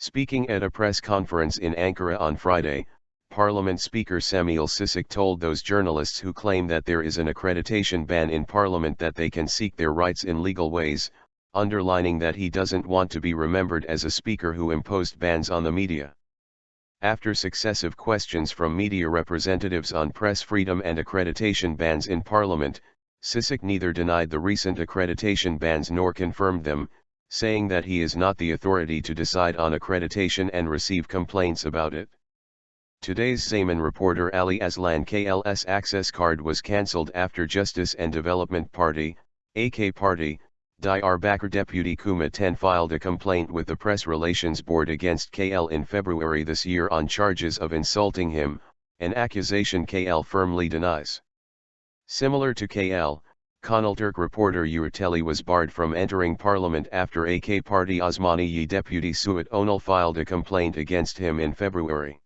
Speaking at a press conference in Ankara on Friday, Parliament Speaker Cemil Çiçek told those journalists who claim that there is an accreditation ban in Parliament that they can seek their rights in legal ways, underlining that he doesn't want to be remembered as a speaker who imposed bans on the media. After successive questions from media representatives on press freedom and accreditation bans in Parliament, Çiçek neither denied the recent accreditation bans nor confirmed them, saying that he is not the authority to decide on accreditation and receive complaints about it. Today's Zaman reporter Ali Aslan Kılıç's access card was cancelled after Justice and Development Party, AK Party, Diyarbakır Deputy Cuma İçten filed a complaint with the Press Relations Board against KL in February this year on charges of insulting him, an accusation KL firmly denies. Similar to KL, Kanaltürk reporter Yurteli was barred from entering Parliament after AK Party Osmaniye Deputy Suat Onal filed a complaint against him in February.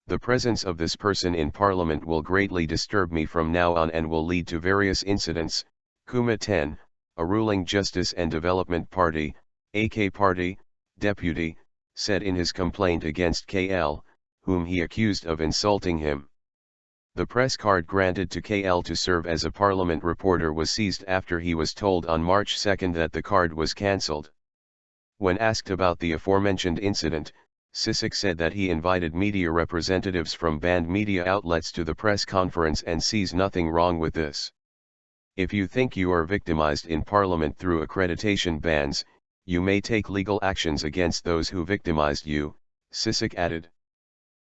The presence of this person in Parliament will greatly disturb me from now on and will lead to various incidents, Cuma İçten, a ruling Justice and Development Party, AK Party, deputy, said in his complaint against KL, whom he accused of insulting him. The press card granted to KL to serve as a Parliament reporter was seized after he was told on March 2 that the card was cancelled. When asked about the aforementioned incident, Çiçek said that he invited media representatives from banned media outlets to the press conference and sees nothing wrong with this. If you think you are victimized in Parliament through accreditation bans, you may take legal actions against those who victimized you, Çiçek added.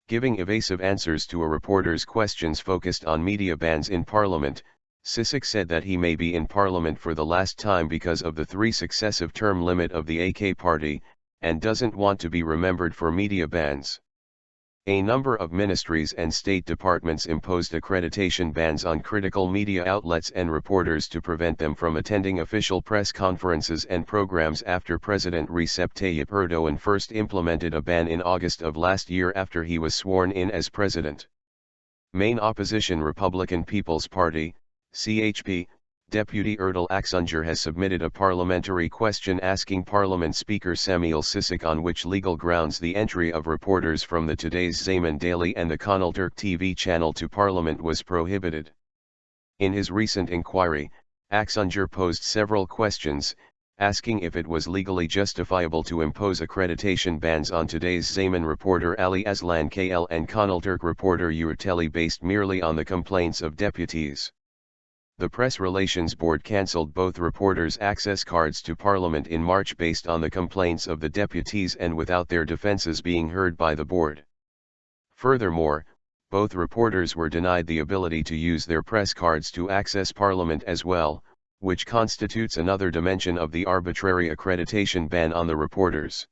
Giving evasive answers to a reporter's questions focused on media bans in Parliament, Çiçek said that he may be in Parliament for the last time because of the 3 successive term limit of the AK Party, and doesn't want to be remembered for media bans. A number of ministries and state departments imposed accreditation bans on critical media outlets and reporters to prevent them from attending official press conferences and programs after President Recep Tayyip Erdogan first implemented a ban in August of last year after he was sworn in as president. Main opposition Republican People's Party, CHP, Deputy Erdal Aksunger has submitted a parliamentary question asking Parliament Speaker Cemil Çiçek on which legal grounds the entry of reporters from the Today's Zaman Daily and the Kanaltürk TV channel to Parliament was prohibited. In his recent inquiry, Aksunger posed several questions, asking if it was legally justifiable to impose accreditation bans on Today's Zaman reporter Ali Aslan Kılıç and Kanaltürk reporter Yurteli based merely on the complaints of deputies. The Press Relations Board cancelled both reporters' access cards to Parliament in March based on the complaints of the deputies and without their defences being heard by the board. Furthermore, both reporters were denied the ability to use their press cards to access Parliament as well, which constitutes another dimension of the arbitrary accreditation ban on the reporters.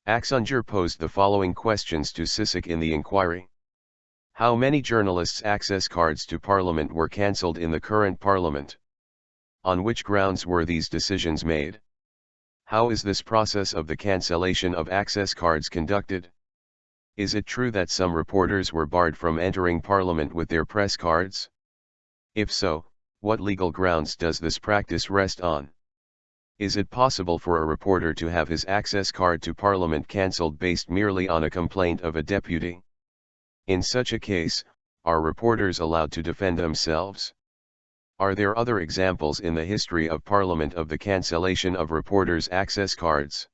Aksunger posed the following questions to Çiçek in the inquiry. How many journalists' access cards to Parliament were cancelled in the current Parliament? On which grounds were these decisions made? How is this process of the cancellation of access cards conducted? Is it true that some reporters were barred from entering Parliament with their press cards? If so, what legal grounds does this practice rest on? Is it possible for a reporter to have his access card to Parliament cancelled based merely on a complaint of a deputy? In such a case, are reporters allowed to defend themselves? Are there other examples in the history of Parliament of the cancellation of reporters' access cards?